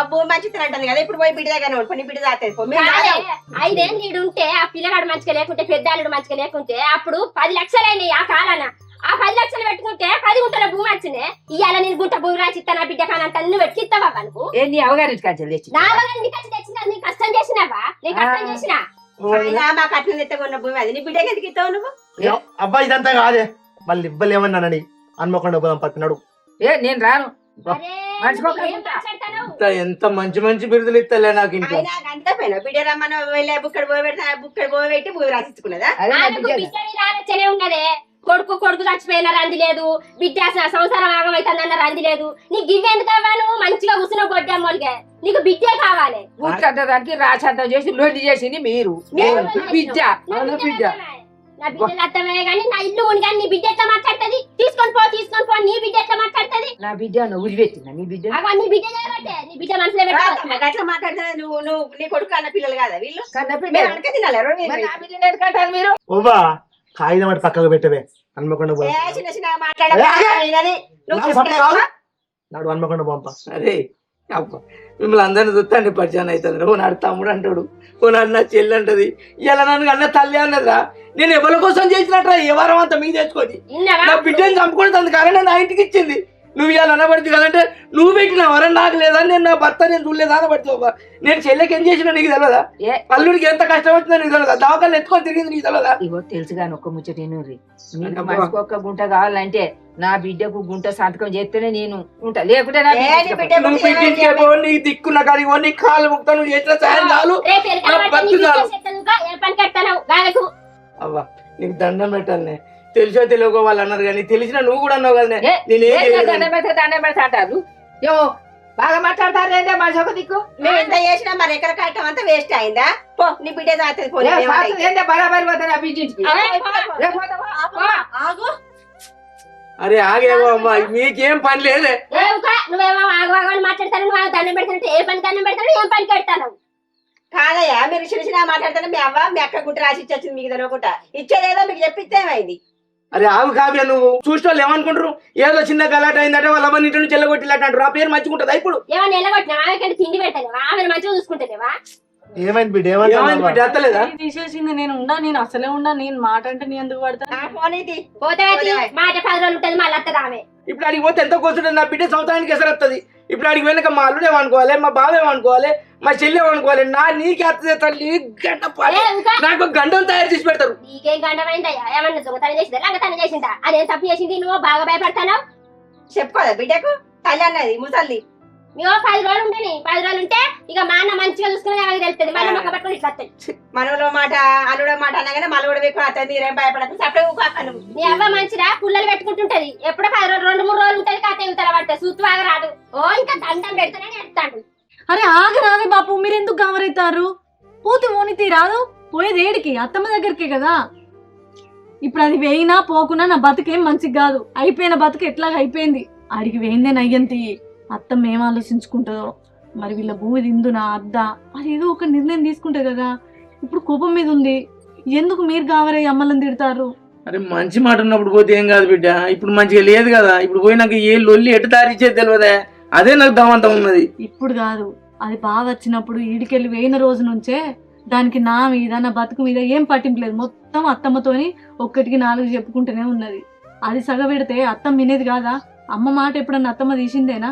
భూమి మంచిది అంటుంది కదా ఇప్పుడు పోయి బిడ్డ దగ్గర నీ బిడ్డ తాగుతుంది. 5 ఏళ్ళు ఈడు ఉంటే ఆ పిల్లగాడు మంచిగా లేకుంటే పెద్ద అల్లుడు మంచిగా లేకుంటే అప్పుడు 10 లక్షలు అయినాయి ఆ కాలాన. ఆ 10 లక్షలు పెట్టుకుంటే 10 గుంటల భూమి వచ్చిందే. ఇవాళ నేను గుంట భూమి రాసిస్తా నా బిడ్డ కానంత నువ్వు పెట్టుకిస్తావా అనుకు? నీ అవగారికి కచ్చలు తెచ్చి నా అవగారికి తెచ్చినా నీ కష్టం చేసినావా? నీ కష్టం చేసినా మా కట్నం ఎత్తకున్న భూమి అది నీ బిడ్డకి ఎందుకు ఇస్తావు నువ్వు? అబ్బాయి ఇదంతా కాదే మళ్ళీ ఇవ్వలేమన్నానని హన్మకొండ పోదాం పట్టినాడు. నేను రాను. ఎంత మంచి మంచి బిరుదులు ఇస్తలే నాకు ఇంట్లో. అంత పైన బిడ్డ రమ్మని వెళ్ళే బుక్కడు పోయి పెడతా బుక్కడు పోయి పెట్టి భూమి రాసిస్తున్నదా? ఆలోచనే ఉన్నదే. కొడుకు చచ్చిపోయిన రంది లేదు, బిడ్డ సంసారం ఆగమైతుందన్న రంది లేదు. నీకు గివ్వ ఎందుకు కావాలి? మంచిగా కూర్చున్న గొడ్డమ్మోళ్ళకే నీకు బిడ్డే కావాలి. దానికి రాశాంతం చేసి లొడ్డి చేసింది మీరు. బిడ్డ నా బిడ్డలు అర్థమే కానీ నా ఇల్లు ఉని కానీ నీ బిడ్డ ఎట్లా మాట్లాడుతుంది? తీసుకొని పో నీ బిడ్డ ఎట్లా మాట్లాడుతుంది? నా బిడ్డ ఉరిపెట్టిందా? నీ బిడ్డ నీ బిడ్డ నీ బిడ్డ మనసులో అట్లా మాట్లాడుతున్నా నువ్వు నీ కొడుకు అన్న పిల్లలు కదా వీళ్ళు కన్న బిడ్డ మేము అనక తినాలి ఎందుకంటారు మీరు? ఓవా కాగితం అంటే పక్కకు పెట్టవే హన్మకొండ చిన్న చిన్న మాట్లాడాలి నాడు హన్మకొండ పంప. అరే అబ్బా మిమ్మల్ని అందరిని చూస్తాండి పరిచయం అవుతుంది. ఓ నాడు తమ్ముడు అంటాడు, ఓ నాడు నా చెల్లి అంటది, ఇలా నన్ను అన్న తల్లి అన్నదిరా. నేను ఎవరి కోసం చేసినట్రా ఏ వారం అంతా మీ తెచ్చుకోని నా బిడ్డని చంపుకొని తన కారణం నా ఇంటికి ఇచ్చింది. నువ్వు ఇలా అనబడితే కదంటే నువ్వు పెట్టిన వరం నాకు లేదా? నేను నా భర్త నేను చూడలేదా అనబడితే నేను చెల్లెకి ఏం చేసినా నీకు తెలియదా? అల్లుడికి ఎంత కష్టం వచ్చిందో నీకు తెలియదా? దవాఖాలు ఎత్తుకొని తిరిగింది నీకు తెలియదా? ఇగో తెలుసుగా ఒక్క ముచ్చట మీకు మనసుకు ఒక్క గుంట కావాలంటే నా బిడ్డకు గుంట సంతకం చేస్తేనే నేను ఉంటా, లేకుంటే నువ్వు పెట్టించుకో నీకు దిక్కున్న కాడికి నీ కాళ్ళు ముక్తా నువ్వు చేసిన సాయం చాలు. అవ్వా నీకు దండం పెట్టాలనే తెలిసో తెలియకో వాళ్ళు అన్నారు కానీ తెలిసిన నువ్వు కూడా అన్నావు కదా. దండం పెడతా అంటారు. ఏమో బాగా మాట్లాడతారు మనిషి ఒక దిక్కు. మేము ఎంత చేసినా మరి ఎక్కడ కట్టం అంతా వేస్ట్ అయిందా? పో నీ బిడ్డ తాగుతుంది బరాబరి పోతా నా బిడ్డ. అరే ఆగేవో అమ్మా మీకేం పని లేదే. నువ్వేమో ఆగవాగని మాట్లాడతాను, నువ్వు దండం పెడతానంటే ఏ పని దండం పెడతాను ఏం పని పెడతాను? కాదయ్యా మీరు చిన్న చిన్న మాట్లాడతాను మీ అవ్వ మీ అక్క గుంట రాసి ఇచ్చొచ్చింది మీకు తెలియకుండా ఇచ్చేదేదో మీకు చెప్పిస్తే ఏమైంది? అరే ఆవు కావ్య నువ్వు చూసిన వాళ్ళు ఏమనుకుంటారు? ఏదో చిన్న గలాట అయిందంటే వాళ్ళ అమ్మ ఇంటి నుంచి చెల్లగొట్టినట్టు అంటారు. ఆ పేరు మంచిగుంటుందా? ఇప్పుడు ఏమన్నా ఎల్లగొట్టినా ఆమెకంటే తిండి పెడతాను ఆమెను మంచిగా చూసుకుంటానేవా? ఏమైంది బిడ్డ? ఏమైంది బిడ్డ? అత్తలేదా? తీసేసింది. నేను అసలే ఉన్నా. నేను మాట అంటే నీ ఎందుకు పడతా? పోతే మాట 10 రోజులు ఉంటుంది మళ్ళీ వస్తుంది ఆమె. ఇప్పుడు అడిగి పోతే ఎంత కూర్చుంటుంది? నా బిడ్డ సంవత్సరానికి ఎసరు వస్తుంది. ఇప్పుడు అడిగి వెనక మా అల్లుడు ఏమనుకోవాలి, మా బావ ఏమనుకోవాలి, మా చెల్లి ఏమనుకోవాలి? నీకే అత్త తల్లి నాకు గండం తయారు చేసి పెడతారు. నీకేం గండం అయిందయ్యా? ఏమన్నా దొంగతనం చేసిందా లంగతనం చేసిందా? అదేం తప్పు చేసింది? నువ్వు బాగా భయపడతావు. చెప్పుకోదా బిడ్డకు తల్లి అన్నది ముసల్ది మేము 10 రోజులు ఉండని 10 రోజులు ఉంటే ఇక మా అన్న మంచిగా చూసుకుని ఆమెకి తెలుస్తుంది మన మొక్క పట్టుకొని ఇట్లా వస్తాయి. మనలో మాట అనుడో మాట అనగానే మళ్ళీ కూడా ఎక్కువ అతను మీరేం భయపడకు సపడే ఊకాను. నీ అవ్వ మంచిదా పుల్లలు పెట్టుకుంటుంటది ఎప్పుడో 10 రోజులు 2-3 రోజులు ఉంటది కాత ఇవతల పడితే సూత్వాగ రాదు. ఓ ఇంకా దండం పెడితేనే ఎడతాడు. అరే ఆగరాదే బాపు, మీరు ఎందుకు గమరైతారు? పోతే ఓనితి రాదు, పోయేది ఏడికి? అత్తమ్మ దగ్గరికి కదా. ఇప్పుడు అది వేయినా పోకున్నా నా బతుకేం మంచిగా కాదు. అయిపోయిన బతుకు ఎట్లాగ అయిపోయింది. ఆడికి వేయిందే నయ్యంతి. అత్తమ్మ ఏం ఆలోచించుకుంటుందో మరి, వీళ్ళ భూమి తిందునా అద్దా, అది ఏదో ఒక నిర్ణయం తీసుకుంటుంది కదా. ఇప్పుడు కోపం మీద ఉంది, ఎందుకు మీరు కావరే అమ్మలను తిడతారు? అరే మంచి మాట ఉన్నప్పుడు పోతే ఏం కాదు బిడ్డ, ఇప్పుడు మంచిగా లేదు కదా. ఇప్పుడు పోయి నాకు ఏ లొల్లి ఎటు తారిచ్చేది తెలియదే, అదే నాకు దమంతం ఉన్నది. ఇప్పుడు కాదు, అది బాగా వచ్చినప్పుడు ఈడికెళ్ళి వేయిన రోజు నుంచే దానికి నా మీద నా బతుకు మీద ఏం పట్టింపు లేదు. మొత్తం అత్తమ్మతోని ఒక్కటికి 4 చెప్పుకుంటూనే ఉన్నది. అది సగబెడితే అత్తమ్మ వినేది కాదా? అమ్మ మాట ఎప్పుడన్నా అత్తమ్మ తీసిందేనా?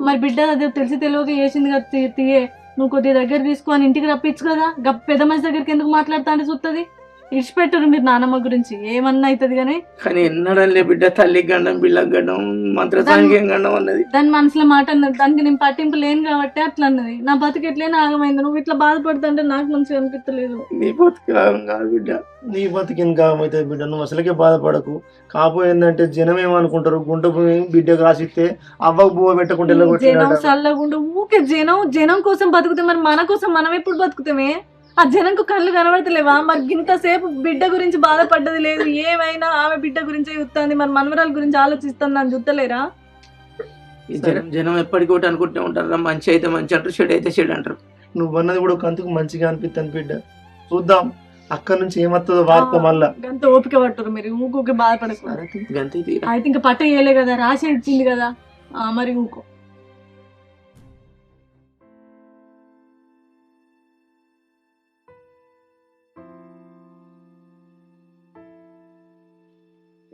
మరి బిడ్డ అదే తెలిసి తెలియక వేసింది కదా. తీయే నువ్వు కొద్దిగా దగ్గర తీసుకొని ఇంటికి రప్పించు కదా. పెద్ద మనిషి దగ్గరికి ఎందుకు మాట్లాడుతా అంటే చూస్తుంది. ఇడిచిపెట్టరు మీరు నానమ్మ గురించి, ఏమన్నా అవుతుంది కానీ. కానీ ఎన్నడలే బిడ్డ, తల్లికి గండం పిల్లకి గండం మంత్రసానికి ఏం గండం అన్నది. దాని మనసులో మాట అన్నది, దానికి నేను పట్టింపు లేను కాబట్టి అట్లా అన్నది. నా బతుకు ఎట్లయినా ఆగమైంది. నువ్వు ఇట్లా బాధపడుతుంటే నాకు మంచిగా అనిపించలేదు. నీ బతుకు కాదు బిడ్డ, నీ బతికి ఇంకా అవుతుంది బిడ్డ, నువ్వు అసలుకే బాధపడకు. కాపోయిందంటే జనం ఏమనుకుంటారు, గుంట భూమి బిడ్డకు రాసిస్తే అవ్వకు బువ్వ పెట్టకుండా జనం చల్లకుండా ఊకే జనం కోసం బతుకుతే మరి మన కోసం మనం ఎప్పుడు బతుకుతామే? ఆ జనంకు కళ్ళు కనబడతలేవా? మరి ఇంతసేపు బిడ్డ గురించి బాధపడ్డది లేదు, ఏమైనా ఆమె బిడ్డ గురించే చూస్తుంది, మరి మనవరాల గురించి ఆలోచిస్తుంది అని చూస్తలేరా? ఈ జనం ఎప్పటికోటి అనుకుంటూ ఉంటారు. మంచి అయితే మంచి అంటారు, చెడు అయితే చెడు అంటారు. నువ్వు అన్నది కూడా ఒక అంతకు మంచిగా అనిపిస్తుంది బిడ్డ. చూద్దాం అక్కడి నుంచి ఏమవుతుందో వార్త. మళ్ళా గంత ఓపిక పట్టరు మీరు, ఊకే బాధపడకుండా. గంతే అయితే ఇంకా పట్ట వేయలే కదా, రాసి ఇచ్చింది కదా, మరి ఊకో.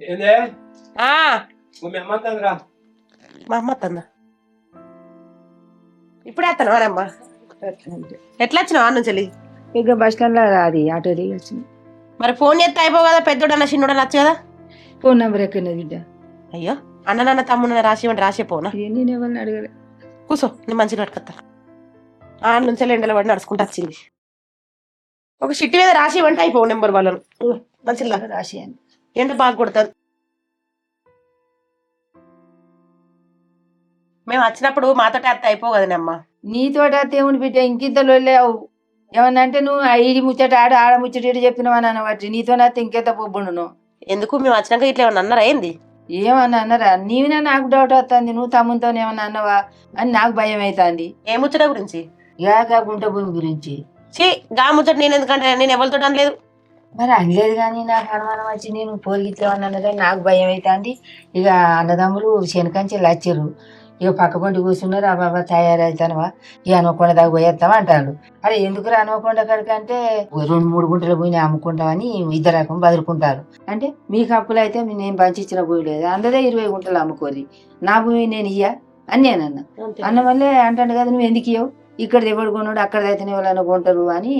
ఏందే ఆ మీ అమ్మ తండ్రా? మా అమ్మ తన్న ఇప్పుడే వస్తాను వారమ్మా. ఎట్లా వచ్చినావు అన్న నుంచి? ఇక బస్ స్టాండ్ లో అది ఆటో దిగి వచ్చింది. మరి ఫోన్ చేస్తే అయిపో కదా, పెద్దోడన్నా చిన్నోడన్నా వచ్చు కదా. ఫోన్ నెంబర్ ఎక్కడది బిడ్డ? అయ్యో అన్న నాన్న తమ్ముడు రాసి ఇవ్వండి, రాసే పోనా. నేను ఎవరిని అడగలే. కూర్చో, నేను మంచిగా పట్టుకొస్తా. ఆ నుంచి ఎండలో పడి నడుచుకుంటూ వచ్చింది. ఒక చిట్టి మీద రాసి ఇవ్వండి అయిపో నెంబర్ వాళ్ళను. మంచిగా రాసి అని ఎండ బాగా కొడతాను. మేము వచ్చినప్పుడు మాతో అత్త అయిపో కదనమ్మా. నీతోట దేవుని బిడ్డ ఇంకిద్దరు లేవు. ఏమన్నా అంటే నువ్వు ఈడి ముచ్చట ఆడ ముచ్చట ఇటు చెప్పినవని అనబట్టి నీతోనైతే ఇంకెంత పొబ్బును. ఎందుకు మేము వచ్చినాక ఇట్లా ఏమన్నా అన్నారా ఏంది? ఏమన్నా అన్నారా? నీవునా నాకు డౌట్ వస్తుంది, నువ్వు తమ్ముతో ఏమన్నా అన్నావా అని నాకు భయం అవుతుంది. ఏ ముచ్చట గురించి? ఇక గుంట భూమి గురించి. చీ గా ముచ్చట నేను ఎందుకంటే నేను ఎవరితో అనలేదు. మరి అనలేదు కానీ నాకు అనుమానం వచ్చి నేను పోరిగిట్లేమన్నా అన్నదని నాకు భయం అవుతుంది. ఇక అన్నదమ్ములు శనకంచెలు వచ్చారు, ఇక పక్క పంటి కూర్చున్నారు. ఆ బాబా తయారవుతానవా ఇక హనుమకొండ దాకా పోయేస్తాం అంటాడు. అరే ఎందుకు హనుమకొండ కడికంటే 2-3 గుంటల భూమిని అమ్ముకుంటామని ఇద్దరు రకం బదులుకుంటారు. అంటే మీకు అప్పులు అయితే నేను పంచిచ్చిన భూమి లేదు, అందరే 20 గుంటలు అమ్ముకోరి, నా భూమి నేను ఇయ్యా అని నేనన్నా. అన్న వల్లే అంటాడు కదా, నువ్వు ఎందుకు ఇవ్వవు, ఇక్కడ ఎవడు కొన్నాడు అక్కడైతే ఎవరైనా కొంటారు అని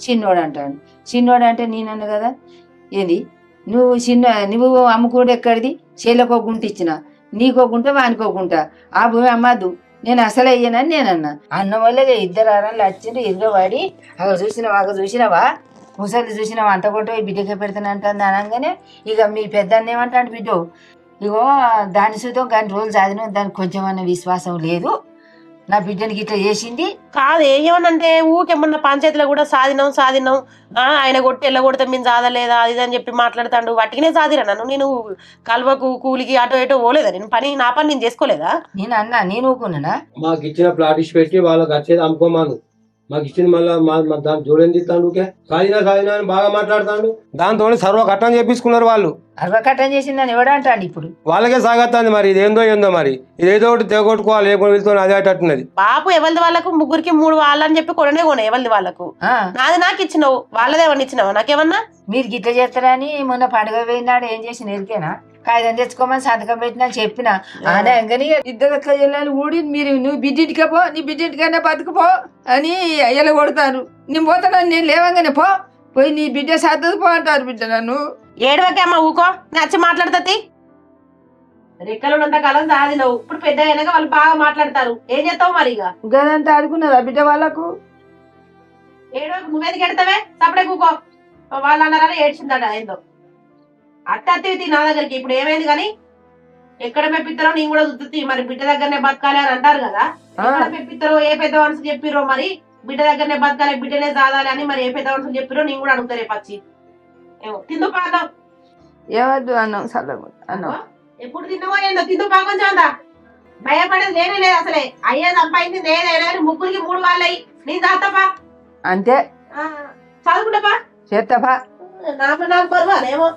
చిన్నోడు అంటాడు. చిన్నోడు అంటే నేనన్నా కదా, ఏంది నువ్వు అమ్ముకోడు ఎక్కడిది, చేలకు ఒక గుంట ఇచ్చిన, నీకో గుంట వానికో గుంట, ఆ భూమి అమ్మద్దు, నేను అసలు అయ్యానని నేనన్నా. అన్న వల్లే 2 అరణలు వచ్చిండ్రు, ఎదురువాడి అక్కడ చూసినావా ముసలి చూసినావా అంత కొట్ట బిడ్డకే పెడతానంటుంది అనగానే ఇక మీ పెద్ద అన్న ఏమంటాడు, బిడ్డ ఇగో దాని చూద్దాం కానీ రోజులు చదివిన దానికి కొంచెం అన్న విశ్వాసం లేదు, నా బిడ్డనికి ఇట్లా చేసింది కాదు. ఏమనంటే ఊకేమన్నా పంచాయతీలో కూడా సాధినాం ఆయన కొట్టి ఎల్లగొడితే మేము సాధలేదా అది అని చెప్పి మాట్లాడుతాడు. వాటికినే సాధిరా నన్ను. నేను కల్వకు కూలికి అటో ఏటో పోలేదా, నేను నా పని నేను చేసుకోలేదా? నేను అన్నా, నేను ఊకున్నానా? మాకు ఇచ్చిన ప్లాట్ ఇచ్చి పెట్టి వాళ్ళకి వచ్చేది అమ్ముకోమాను, మాకు ఇచ్చింది మళ్ళీ దాన్ని చూడని తిస్తాడు. సాధినా అని బాగా మాట్లాడతాడు. దాంతో సర్వ కట్టం చేపించుకున్నారు వాళ్ళు. అరవకట్టం చేసిందని ఎవడా అంటాడు ఇప్పుడు? వాళ్ళకే సాగత్తాంది. మరి ఇదేందో మరి ఇదేదో ఒకటి తెగొట్టుకోవాలి, ఏ కొన్ని వెళ్తాను అదే అట్టున్నది. బాపు ఎవరిది వాళ్ళకు 3కి 3 వాళ్ళని చెప్పి కొనే ఎవరిది వాళ్ళకు, నాది నాకు ఇచ్చినావు, వాళ్ళదేమన్నా ఇచ్చినావా నాకేమన్నా? మీరు గిట్ల చేస్తారని మొన్న పండుగ పోయినాడు ఏం చేసి ఎరికేనా, కాగితం తెచ్చుకోమని సంతకం పెట్టినా చెప్పిన అనగానే ఇద్దరు అట్లా వెళ్ళాలి ఊడి మీరు నువ్వు బిడ్డింటికే పో, నీ బిడ్డింటికైనా బతుకుపో అని అయ్యలు కొడతారు. నేను పోతాను, నేను లేవంగానే పోయి నీ బిడ్డ సర్దదు పో అంటారు. బిడ్డ నన్ను ఏడవకే అమ్మ ఊకో, నచ్చి మాట్లాడుతుంది. రెక్కలు ఉన్నంత కాలం సాధినవు ఇప్పుడు పెద్ద అయినాక వాళ్ళు బాగా మాట్లాడతారు ఏం చేస్తావు మరి ఇక గదంతా ఆడుకున్నదా బిడ్డ వాళ్ళకు ఏడో నువ్వేది ఎడతావే సపడే కూకో వాళ్ళు అన్నారని ఏడ్చిందట ఏందో అత్తి నా దగ్గరికి ఇప్పుడు ఏమైంది కానీ ఎక్కడ మెప్పిస్తారో నేను కూడా చూస్తుంది మరి బిడ్డ దగ్గరనే బతకాలి అని అంటారు కదా ఎక్కడ మెప్పిస్తారో ఏ పెద్ద మనుషులు చెప్పిరో మరి బిడ్డ దగ్గరనే బతకాలి బిడ్డనే సాదాలి అని మరి ఏ పెద్ద మనుషులు చెప్పిరో నేను కూడా అడుగుతా రేపు వచ్చి ఏమో తిందు పాదం ఏవద్దు అన్నం చల్లగు అన్నం ఎప్పుడు తిన్నావో ఏందో తిందు పాకొంచెం అందా భయపడేది నేనే లేదు అసలే అయ్యే సంపాదించింది నేనే ముగ్గురికి 3 వాళ్ళయి నేను చేస్తాపా అంతే చదువుకుంటాపా చేస్తాపా నాకు బరువాలేమో